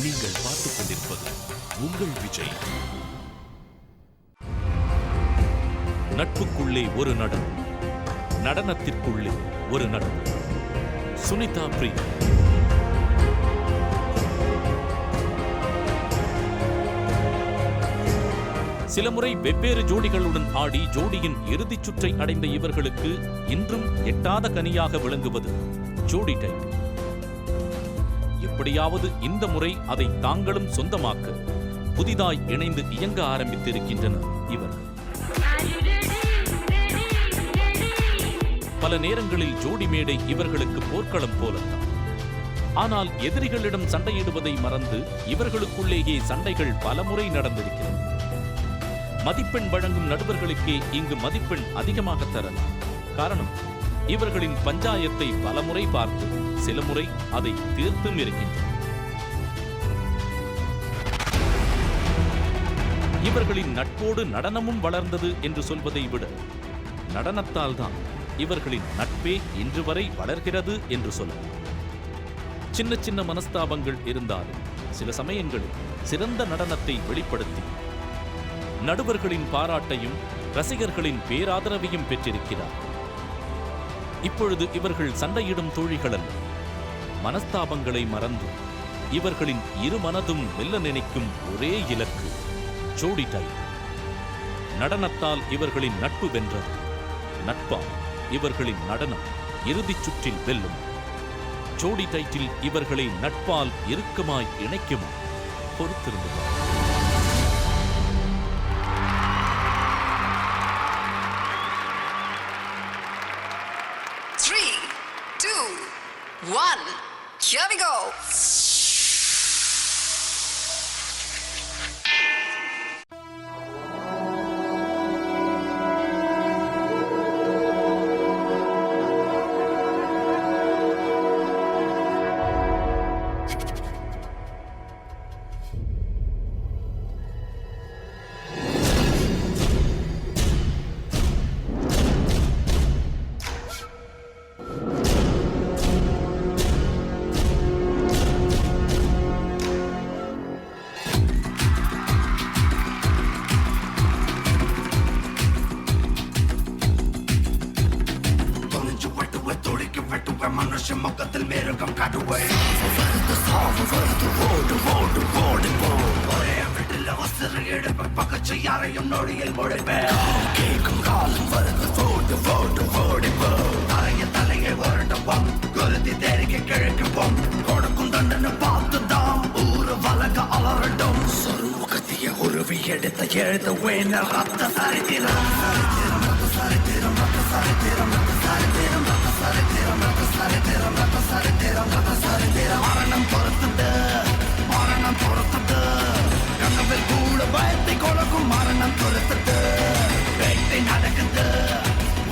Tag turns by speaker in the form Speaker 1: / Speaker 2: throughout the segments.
Speaker 1: நீங்கள் பார்த்துக் கொண்டிருப்பது உங்கள் விஜய். நட்புக்குள்ளே ஒரு நடனம், நடனத்திற்குள்ளே ஒரு நடனம். சுனிதா பிரியா. சில முறை வெவ்வேறு ஜோடிகளுடன் ஆடி ஜோடியின் இறுதிச் சுற்றை அடைந்த இவர்களுக்கு இன்றும் எட்டாத கனியாக விளங்குவது ஜோடி டைட்டில். எப்படியாவது இந்த முறை அதை தாங்களும் சொந்தமாக்க புதிதாய் இணைந்து இயங்க ஆரம்பித்திருக்கின்றனர் இவர்கள். பல நேரங்களில் ஜோடி மேடை இவர்களுக்கு போர்க்களம் போலத்தான். ஆனால் எதிரிகளிடம் சண்டையிடுவதை மறந்து இவர்களுக்குள்ளேயே சண்டைகள் பலமுறை நடந்திருக்கிறது. மதிப்பெண் வழங்கும் நடுவர்களுக்கே இங்கு மதிப்பெண் அதிகமாக தரலாம். காரணம், இவர்களின் பஞ்சாயத்தை பலமுறை பார்த்து சில முறை அதை தீர்த்தும் இருக்கின்றன. இவர்களின் நட்போடு நடனமும் வளர்ந்தது என்று சொல்வதை விட நடனத்தால் தான் இவர்களின் நட்பே இன்று வரை வளர்கிறது என்று சொல்லலாம். சின்ன சின்ன மனஸ்தாபங்கள் இருந்தாலும் சில சமயங்களில் சிறந்த நடனத்தை வெளிப்படுத்தி நடுவர்களின் பாராட்டையும் ரசிகர்களின் பேராதரவையும் பெற்றிருக்கிறார். இப்பொழுது இவர்கள் சண்டையிடும் தோழிகள் அல்ல. மனஸ்தாபங்களை மறந்து இவர்களின் இரு மனதும் வெல்ல நினைக்கும் ஒரே இலக்கு ஜோடி டைட்டில். நடனத்தால் இவர்களின் நட்பு வென்றது. நட்பால் இவர்களின் நடனம் இறுதிச் சுற்றில் வெல்லும். ஜோடி டைட்டில் இவர்களை நட்பால் இறுக்கமாய் இணைக்குமா? பொறுத்திருந்தது.
Speaker 2: One, here we go.
Speaker 3: முகத்தில் மேருகம் காட்டுவே ஒரே வீட்டில் அவசர எடுப்ப பக்கச்சு யாரையும் நொடியில் முடிப்பேன். கேட்கும் காலம் வருது போடு போடு ஓடிப்போ. தலையை வருடப்போம், குருதி தேரிக்க கிழக்குப்போம். கொடுக்கும் தண்டனை பார்த்துதான் ஊரு வழக்க அலரட்டும். சொருமுகத்திய உருவி எடுத்த எழுத வேண ரத்த சரித்திரம் சரித்திரம் ரத்த சரித்திரம் ரத்த சரித்திரம் ரத்த சரித்திரம் ரத்த சரித்திரம் ரத்த சரித்திரம் ரத்த சரித்திரம். மரணம் பொறுத்தது, மரணம் பொறுத்தது. கனவில் கூட பயத்தை கொடுக்கும் மரணம் பொறுத்தது. வேட்டை நடக்குது,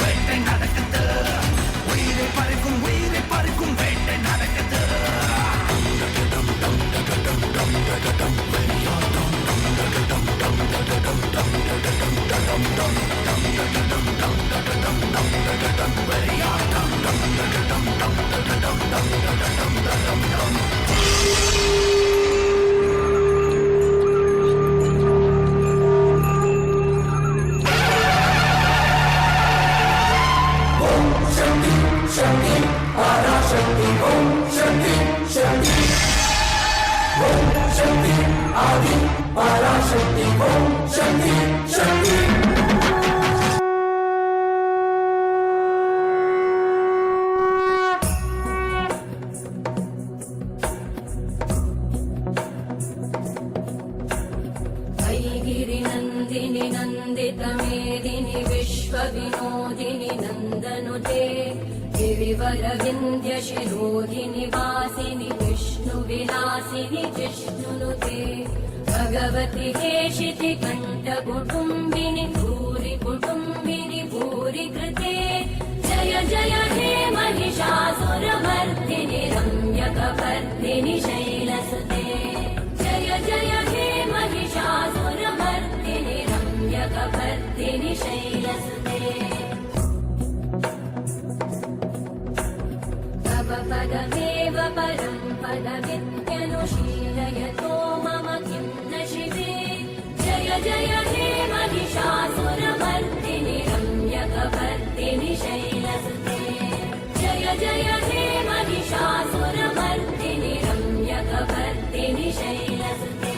Speaker 3: வேட்டை நடக்குது. உயிரை பறிக்கும், உயிரை பறிக்கும் வேட்டை நடக்குது.
Speaker 4: गिरिनन्दिनि नन्दितमेदिनि विश्वविनोदिनि नन्दनुते गिरिवरविन्द्यशिरोधिनि वासिनि विष्णुविलासिनि जिष्णुनुते भगवति हेशिति कण्ठकुटुम्बिनि भूरि कुटुम्बिनि भूरि कृते जय जय हे महिषासुरमर्दिनि रम्यकपर्दिनि शैलसुते जय जय हे महिषासुरमर्दिनि रम्यकपर्दिनि शैलसुते तव पदमेव परं पदमित्यनु शीलयतो मम किं न शिवे जय जय हे महिषासुरमर्दिनि रम्यकपर्दिनि शैलसुते जय जय हे Mahishasuramardini रम्यकपर्दिनि शैलसुते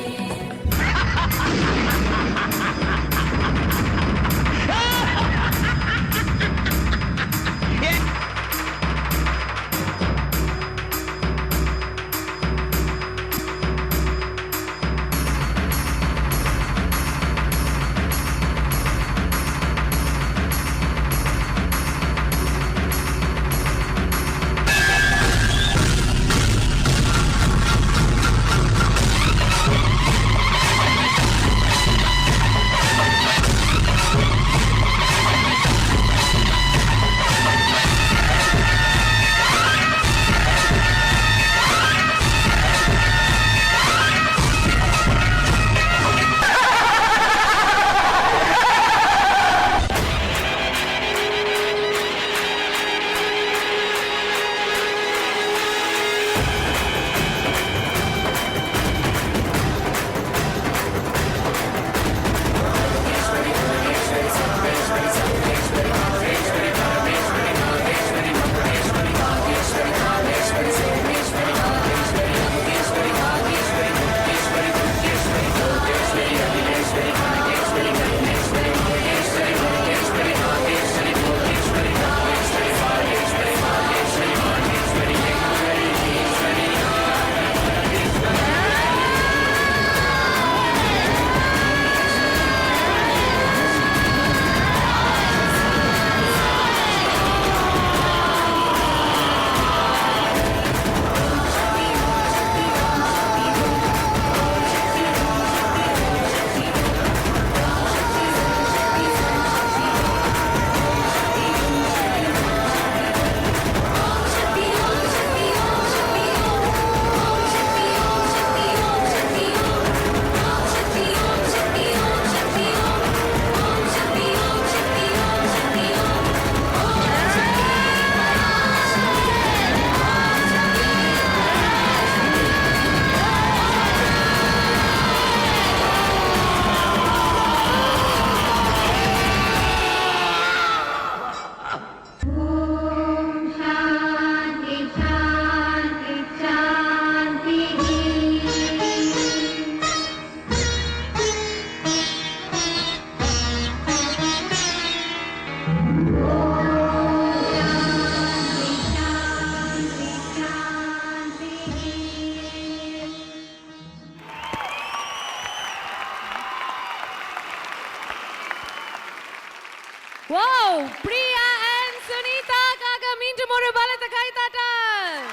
Speaker 5: Wow, Priya and Sunita காக மீண்டும் ஒரு பலத்த கைதட்டல்.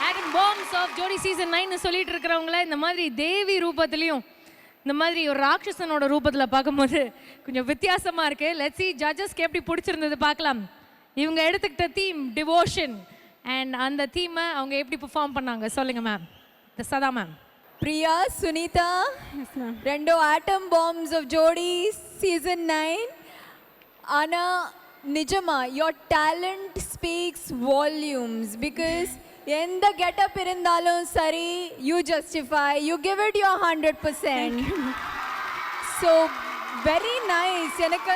Speaker 5: Atom Bombs of Jodi Season 9 சொல்லிட்டு இருக்கிறவங்கள இந்த மாதிரி தேவி ரூபத்திலையும் இந்த மாதிரி ஒரு ராட்சசனோட ரூபத்தில் பார்க்கும்போது கொஞ்சம் வித்தியாசமா இருக்கு. லெட்ஸ் see ஜட்ஜஸ்க்கு எப்படி பிடிச்சிருந்தது பார்க்கலாம். இவங்க எடுத்துக்கிட்ட தீம் டிவோஷன் அண்ட் அந்த தீமை அவங்க எப்படி பெர்ஃபார்ம் பண்ணாங்க சொல்லுங்க மேம். சதா ma'am.
Speaker 6: Priya, Sunita, Rendo Atom Bombs of Jodi Season 9. Anna, Nijama, your talent speaks volumes because in the get-up irundalum sari, you justify, you give it your 100%. So, very nice. எனக்கு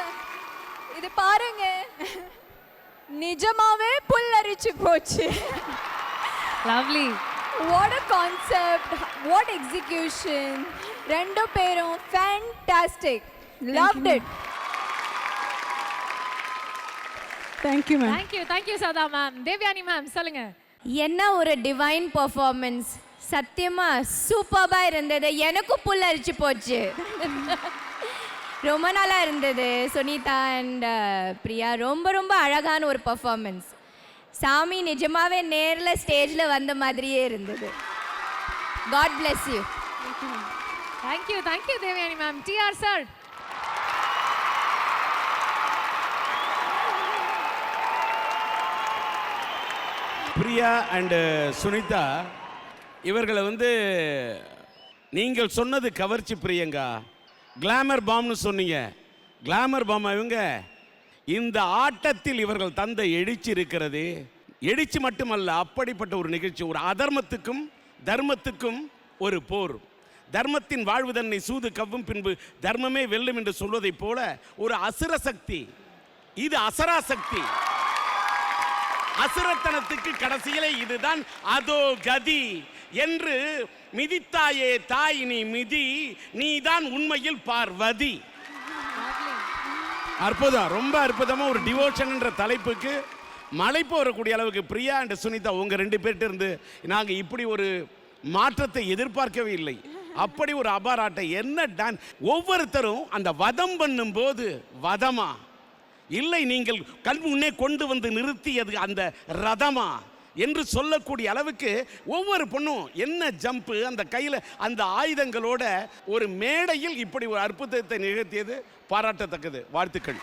Speaker 6: இது பாருங்க நிஜமாவே புல்லரிச்சு போச்சு.
Speaker 5: Lovely.
Speaker 6: What a concept, what execution. Rendo perum fantastic. Loved it.
Speaker 7: Thank you, ma'am.
Speaker 5: Thank you Sada ma'am. Devyani ma'am சொல்லுங்க.
Speaker 8: என்ன ஒரு divine performance, சத்தியமா சூப்பராக இருந்தது. எனக்கும் புல் அரிச்சு போச்சு. ரொம்ப நல்லா இருந்தது. சுனிதா அண்ட் பிரியா ரொம்ப ரொம்ப அழகான ஒரு பெர்ஃபார்மன்ஸ். சாமி நிஜமாவே நேரில் ஸ்டேஜில் வந்த மாதிரியே இருந்தது. God bless you.
Speaker 5: Thank you Devayani ma'am. TR sir.
Speaker 9: Priya and Sunitha இவர்களை நீங்கள் சொன்னது கவர்ச்சி பிரியங்கா. கிளாமர் பாம்னு சொன்னீங்க. கிளாமர் பாம் இவங்க இந்த ஆட்டத்தில் இவர்கள் தந்த எழுச்சி இருக்கிறது எழுச்சி மட்டுமல்ல, அப்படிப்பட்ட ஒரு நிகழ்ச்சி. ஒரு அதர்மத்துக்கும் தர்மத்துக்கும் ஒரு போர். தர்மத்தின் வாழ்வு தன்னை சூது கவ்வும், பின்பு தர்மமே வெல்லும் என்று சொல்வதைப் போல ஒரு அசுர சக்தி, இது அசராசக்தி. அசுரத்தனத்துக்கு கடைசியிலே இதுதான் அதோ கதி என்று மிதித்தாயே தாய் நீ மிதி, நீதான் உண்மையில் பார்வதி. அற்புதம், ரொம்ப அற்புதமா ஒரு டிவோஷன் என்ற தலைப்புக்கு மலைப்பு வரக்கூடிய அளவுக்கு பிரியா அண்ட் சுனிதா உங்க 2 பேர்ட்ட இருந்து நாங்க இப்படி ஒரு மாற்றத்தை எதிர்பார்க்கவே இல்லை. அப்படி ஒரு அபாராட்டை என்ன டான்ஸ். ஒவ்வொருத்தரும் அந்த வதம் பண்ணும் போது வதமா இல்லை, நீங்கள் கண் முன்னே கொண்டு வந்து நிறுத்தியது அந்த ரதமா என்று சொல்லக்கூடிய அளவுக்கு ஒவ்வொரு பொண்ணும் என்ன ஜம்ப், அந்த கையில் அந்த ஆயுதங்களோட ஒரு மேடையில் இப்படி ஒரு அற்புதத்தை நிகழ்த்தியது பாராட்டத்தக்கது. வாழ்த்துக்கள்.